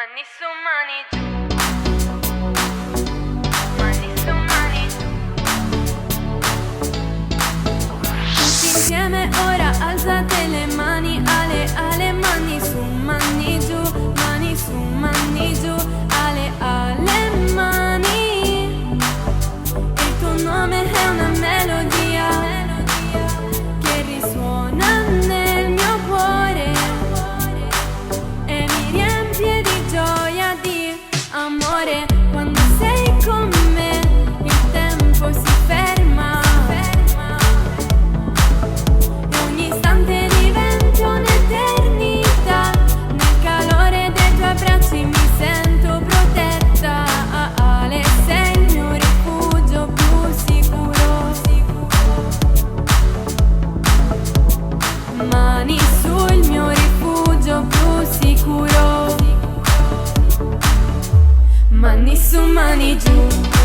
Mani su mani giù, mani su mani giù. Tutti insieme ora alzate le mani, ale, mani su mani giù, mani su mani giù, ale, mani. Il tuo nome è una melodia che risuona nel mio cuore e mi riempie di gioia, di amore. Quando sei con me il tempo si ferma e ogni istante diventa un'eternità. Nel calore dei tuoi abbracci mi sento protetta, Ale, sei il mio rifugio più sicuro. Mani sul mio rifugio più sicuro. Mani su mani giù.